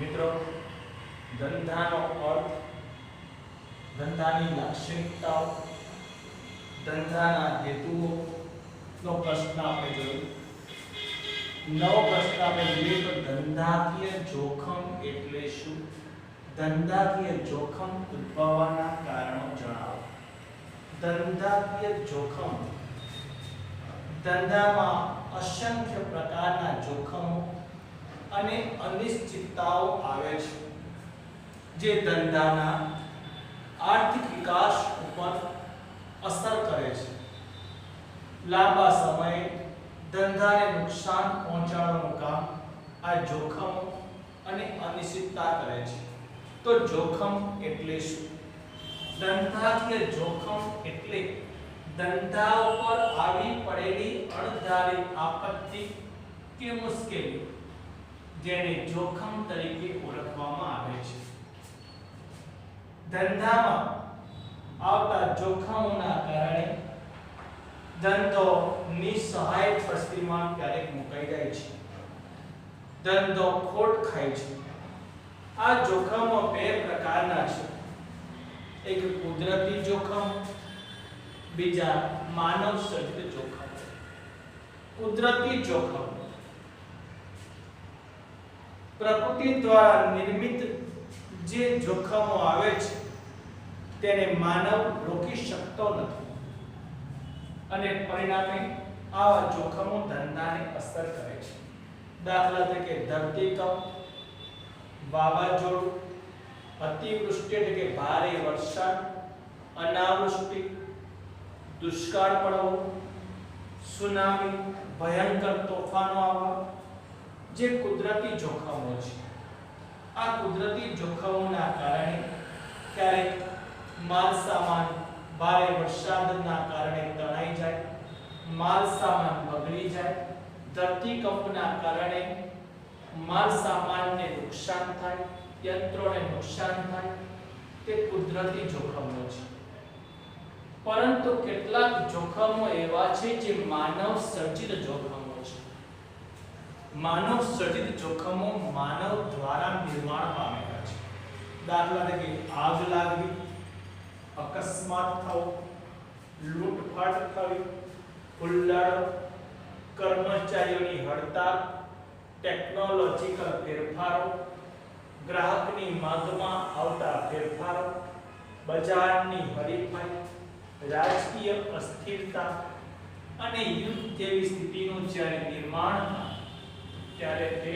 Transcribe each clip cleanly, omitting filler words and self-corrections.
મિત્રો, ધંધાનો અર્થ, ધંધાની લાક્ષણિકતાઓ, ધંધાના હેતુઓ નો પ્રશ્ન આપણે જોયો. નવો પ્રશ્ન આપણે જોઈએ તો ધંધાકીય જોખમ એટલે શું? ધંધાકીય જોખમ ઉદ્ભવવાના કારણો જણાવો. ધંધાકીય જોખમ, ધંધામાં અસંખ્ય પ્રકારના જોખમો અને અનિશ્ચિતતાઓ આવે છે જે ધંધાના આર્થિક વિકાસ ઉપર અસર કરે છે. લાંબા સમયે ધંધાને નુકસાન પહોંચાડવાનું કામ આ જોખમો અને અનિશ્ચિતતા કરે છે. તો જોખમ એટલે શું? ધંધાકીય જોખમ એટલે ધંધા ઉપર આવી પડેલી અણધારી આપત્તિ કે મુશ્કેલી, જેને જોખમ તરીકે ઓળખવામાં આવે છે. ધંધામાં આવતા જોખમોના કારણે ધંધો નિસહાય પરિસ્થિતિમાં ક્યારેક મુકાઈ જાય છે. ધંધો ખોટ ખાય છે. આ જોખમો બે પ્રકારના છે. એક કુદરતી જોખમ, બીજા માનવ સર્જિત જોખમ. કુદરતી જોખમ પ્રકૃતિ દ્વારા નિર્મિત જે જોખમો આવે છે તેને માનવ રોકી શકતો નથી અને પરિણામે આવા જોખમો ધંધાને અસર કરે છે. દાખલા તરીકે ધરતીકંપ, વાવાઝોડું, અતિવૃષ્ટિ એટલે કે ભારે વરસાદ, અનાવૃષ્ટિ, દુષ્કાળ પડવો, સુનામી, ભયંકર તોફાનો આવવા, જે કુદરતી જોખમો છે. આ કુદરતી જોખમોના કારણે ક્યારેક માલ સામાન ભારે વરસાદના કારણે તણાઈ જાય, માલ સામાન બગડી જાય, ધરતીકંપના કારણે માલ સામાનને નુકસાન થાય, યંત્રોને નુકસાન થાય, તે કુદરતી જોખમો છે. પરંતુ કેટલાક જોખમો એવા છે જે માનવ સર્જિત જોખમો છે. માનવ સર્જિત જોખમો માનવ દ્વારા નિર્માણ પામેલા છે. દાખલા તરીકે આગ લાગવી, અકસ્માત થવો, લૂંટફાટ થવી, હુલ્લડ, કર્મચારીઓની હડતાલ, ટેકનોલોજીકલ ફેરફારો, ગ્રાહકની માંગમાં આવતા ફેરફારો, બજારની હરીફાઈ, રાજકીય અસ્થિરતા અને યુદ્ધ જેવી સ્થિતિનું જ્યારે નિર્માણ થાય ત્યારે તે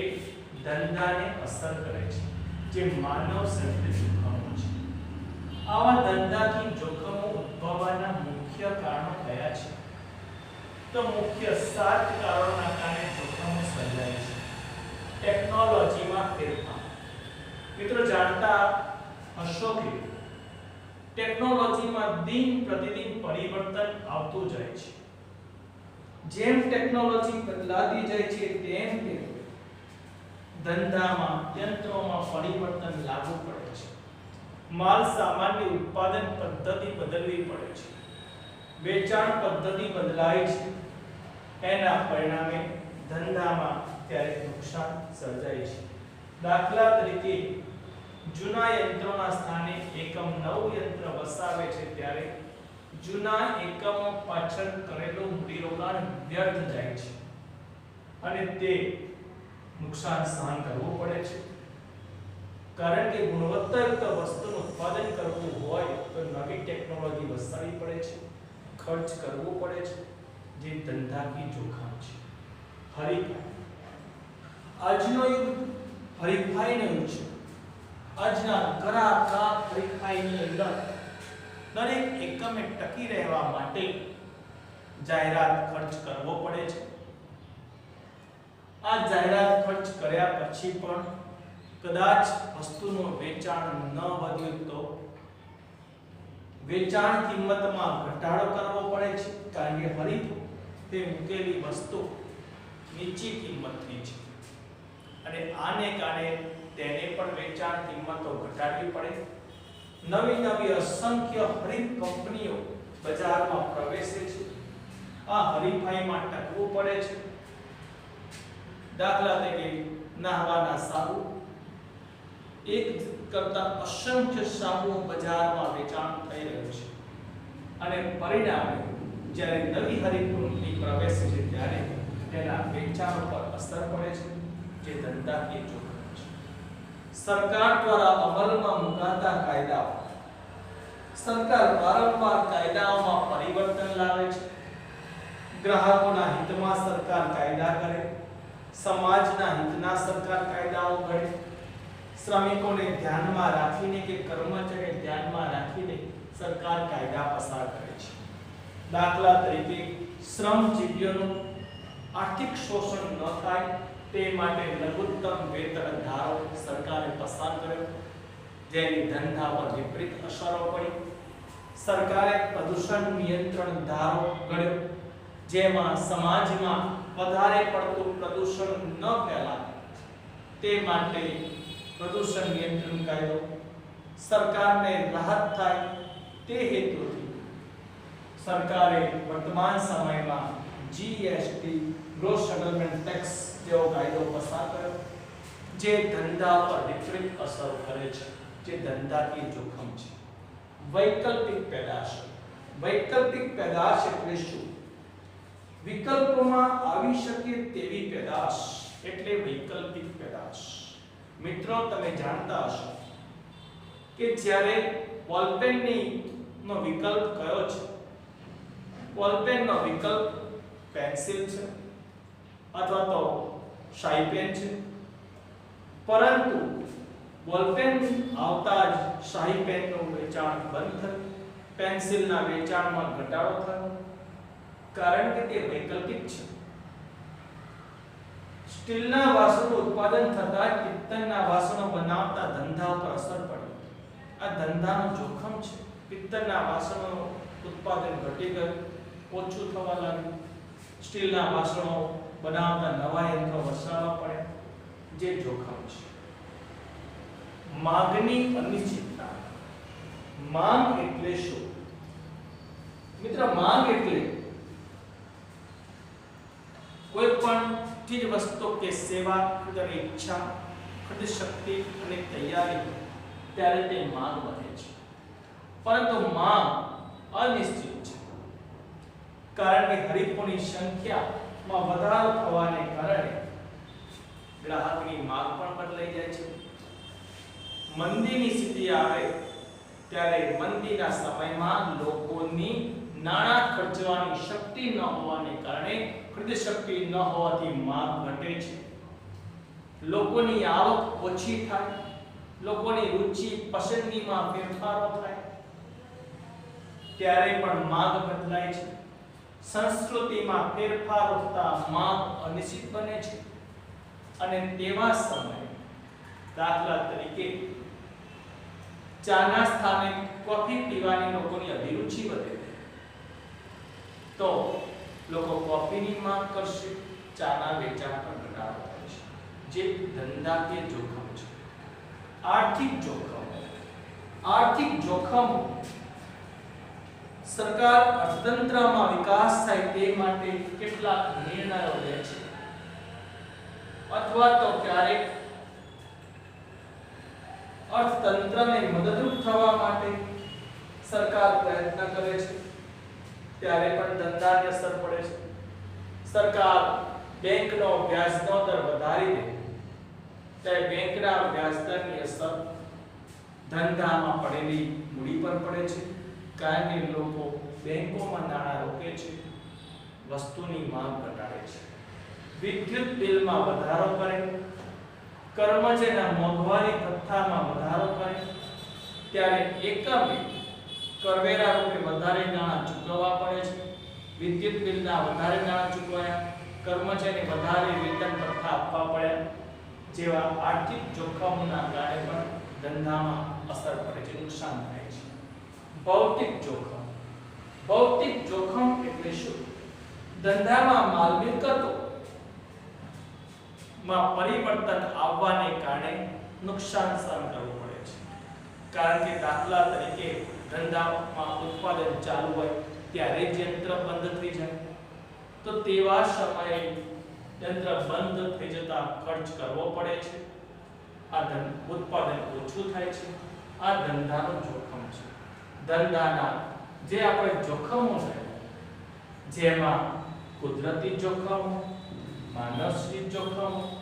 ધંધાને અસર કરે છે, જે માનવ સર્જિત જોખમો છે. આવા ધંધાકીય જોખમો ઉદ્ભવવાના મુખ્ય કારણો કયા છે? તો મુખ્ય 7 કારણોના કારણે જોખમો સર્જાય છે. ટેકનોલોજીમાં ફેરફાર. મિત્રો, જાણતા હશો કે ટેકનોલોજીમાં દિન પ્રતિદિન પરિવર્તન આવતું જાય છે. જેમ ટેકનોલોજી બદલાતી જાય છે તેમ ધંધામાં, યંત્રોમાં પરિવર્તન લાગુ પડે છે. માલ સામાનની ઉત્પાદન પદ્ધતિ બદલવી પડે છે. વેચાણ પદ્ધતિ બદલાય છે. એના પરિણામે ધંધામાં ક્યારેક નુકસાન સર્જાય છે. દાખલા તરીકે જૂના યંત્રોના સ્થાને એકમ નવું યંત્ર વસાવે છે ત્યારે જૂના એકમો પાછળ કરેલું મૂડીરોકાણ વ્યર્થ જાય છે અને તે નુકસાન સહન કરવું પડે છે. કારણ કે ગુણવત્તાયુક્ત વસ્તુનું ઉત્પાદન કરવું હોય તો નવી ટેકનોલોજી વસાવવી પડે છે, ખર્ચ કરવો પડે છે, જે ધંધાકીય જોખમ છે. હરીફાઈ. આજનો યુગ હરીફાઈનો યુગ છે. આજના ઘરાકા હરીફાઈની અંદર દરેક એકમે ટકી રહેવા માટે જાહેરાત ખર્ચ કરવો પડે છે. આ જાહેરાત ખર્ચ કર્યા પછી પણ કદાચ વસ્તુનું વેચાણ ન વધ્યું તો વેચાણ કિંમતમાં ઘટાડો કરવો પડે છે, કારણ કે હરીફો તે મૂકેલી વસ્તુ નીચી કિંમતની છે અને આને કારણે તેને પણ વેચાણ કિંમતો ઘટાડવી પડે. નવી નવી અસંખ્ય હરીફ કંપનીઓ બજારમાં પ્રવેશે છે. આ હરીફાઈમાં ટકવું પડે છે. દાખલા તરીકે નહાવાના સાબુ, એક કરતા અસંખ્ય સાબુઓ બજારમાં વેચાણ થઈ રહ્યું છે અને પરિણામે જ્યારે નવી હરિતકૃતિ પ્રવેશે છે ત્યારે તેના વેચાણ પર અસર પડે છે, જે ધંધાકીય જોખમ છે. સરકાર દ્વારા અમલમાં મુકાતા કાયદાઓ. સરકાર વારંવાર કાયદાઓમાં પરિવર્તન લાવે છે. ગ્રાહકોના હિતમાં સરકાર કાયદા કરે, સમાજના હિતના સરકાર કાયદાઓ ઘડે, શ્રમિકોને ધ્યાનમાં રાખીને કે કર્મચારીને ધ્યાનમાં રાખીને સરકાર કાયદા પસાર કરે છે. દાખલા તરીકે શ્રમજીવીઓનું આર્થિક શોષણ ન થાય તે માટે લઘુત્તમ વેતન ધારો સરકારે પસાર કર્યો, જેની ધંધા પર વિપરીત અસરો પડી. સરકારે પ્રદૂષણ નિયંત્રણ ધારો ઘડ્યો, જેમાં સમાજમાં વધારે પડતું પ્રદૂષણ ન ફેલાય તે માટે પ્રદૂષણ નિયંત્રણ કાયદો. સરકારને રાહત થાય તે હેતુથી સરકારે વર્તમાન સમયમાં જીએસટી ગ્રોસ સેટલમેન્ટ ટેક્સ જેવો કાયદો પસાર કર્યો, જે ધંધા પર વિપરીત અસર કરે છે, જે ધંધાકીય જોખમ છે. વૈકલ્પિક પેદાશ. વૈકલ્પિક પેદાશ એટલે શું? વિકલ્પોમાં આવી શકે તેવી પેદાશ એટલે વૈકલ્પિક પેદાશ. મિત્રો, તમે જાણતા હશો કે જ્યારે બોલપેનની નો વિકલ્પ કયો છે? બોલપેનનો વિકલ્પ પેન્સિલ છે અથવા તો શાઈ પેન છે, પરંતુ બોલપેન આવતા જ શાઈ પેનનું વેચાણ બંધ થયું, પેન્સિલના વેચાણમાં ઘટાડો થયો, કારણ કે તે વૈકલ્પિક છે. સ્ટીલના વાસણો ઉત્પાદન થતા પિત્તળના વાસણો બનાવતા ધંધા પર અસર પડી. આ ધંધાનું જોખમ છે. પિત્તળના વાસણોનું ઉત્પાદન ઘટી ગયું, ઓછું થવા લાગ્યું. સ્ટીલના વાસણો બનાવતા નવા યંત્રો વસાવવા પડે, જે જોખમ છે. માંગની અનિશ્ચિતતા. માંગ એટલે શું? મિત્ર, માંગ એટલે કોઈ પણ ચીજ વસ્તુ કે સેવા ખરીદવાની ઈચ્છા, ખરીદ શક્તિ અને તૈયારી, ત્યારે તે માંગ બને છે. પરંતુ માંગ અનિશ્ચિત છે, કારણ કે હરીફોની સંખ્યામાં વધારો થવાને કારણે ગ્રાહકની માંગ પણ બદલાઈ જાય છે. મંદીની સ્થિતિ આવે ત્યારે મંદીના સમયમાં લોકોની નાણાં ખર્ચવાની શક્તિ ન હોવાને કારણે ખરીદ શક્તિ ન હોવાથી માંગ ઘટે છે. લોકોની આવક ઓછી થાય, લોકોની રુચિ પસંદગીમાં ફેરફારો થાય, ત્યારે પણ માંગ બદલાય છે. સંસ્કૃતિમાં ફેરફારો થતા માંગ અનિશ્ચિત બને છે. અને તેવા સમયે દાખલા તરીકે ચાના સ્થાને કોફી પીવાની લોકોની અભિરુચિ વધે તો લોકો કોફીની માંગ કરશે, ચાના વેચાણ પર ઘટાડો થશે, જે ધંધાકીય જોખમ છે. આર્થિક જોખમ. આર્થિક જોખમ. સરકાર અર્થતંત્રમાં વિકાસ થાય તે માટે કેટલાક નિર્ણયો લે છે, અથવા તો ક્યારેક અર્થતંત્રને મદદરૂપ થવા માટે સરકાર પ્રયત્ન કરે છે, ત્યારે પણ ધંધાને અસર પડે છે. સરકાર બેંકનો વ્યાજનો દર વધારી દે ત્યારે બેંકના વ્યાજદરની અસર ધંધામાં પડેલી મૂડી પર પડે છે, કારણ કે લોકો બેંકોમાં નાણાં રોકે છે, વસ્તુની માંગ ઘટાડે છે. વિદ્યુત બિલમાં વધારો કરે, કર્મચારીના મોંઘવારી ભથ્થામાં વધારો કરે, ત્યારે એકમે કરવેરા રૂપે વધારે નાણાં ચૂકવવા પડે છે. વિદ્યુત બિલના વધારે નાણાં ચૂકવાયા, કર્મચારીને વધારે વેતન ભથ્થા આપવા પડ્યા, જેવા આર્થિક જોખમોના કારણે પણ ધંધામાં અસર પડે છે, નુકસાન થાય છે. ભૌતિક જોખમ. ભૌતિક જોખમ એટલે શું? ધંધામાં માલ મિલકતો માં પરિવર્તન આવવાને કારણે નુકસાન સહન કરવું પડે છે. કારણ કે દાખલા તરીકે ધંધામાં ઉત્પાદન ચાલુ હોય ત્યારે જ યંત્ર બંધ થઈ જાય, તો તેવા સમયે યંત્ર બંધ થઈ જતા ખર્ચ કરવો પડે છે. ઉત્પાદન ઓછું થાય છે. આ ધંધાનું જોખમ છે. ધંધાના જે આપણે જોખમો છે જેમાં કુદરતી જોખમો, માનવસૃજિત જોખમો,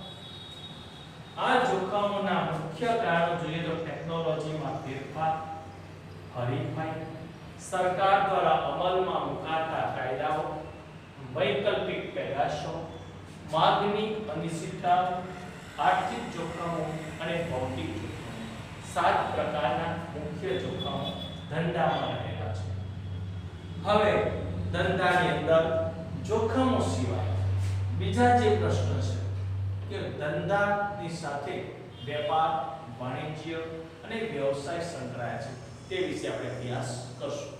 આ જોખમોના મુખ્ય કારણો જોઈએ તો ટેકનોલોજીમાં ફેરફાર, હરીફાઈ, સરકાર દ્વારા અમલમાં મુકાતા કાયદાઓ, વૈકલ્પિક પેદાશો, માગની અનિશ્ચિતતા, આર્થિક જોખમો અને ભૌતિક જોખમો. 7 પ્રકારના મુખ્ય જોખમો ધંધામાં રહેલા છે. હવે ધંધાની અંદર જોખમો સિવાય બીજા જે પ્રશ્ન છે કે ધંધાની સાથે વેપાર, વાણિજ્ય અને વ્યવસાય સંકળાયેલા છે તે વિશે આપણે અભ્યાસ કરશું.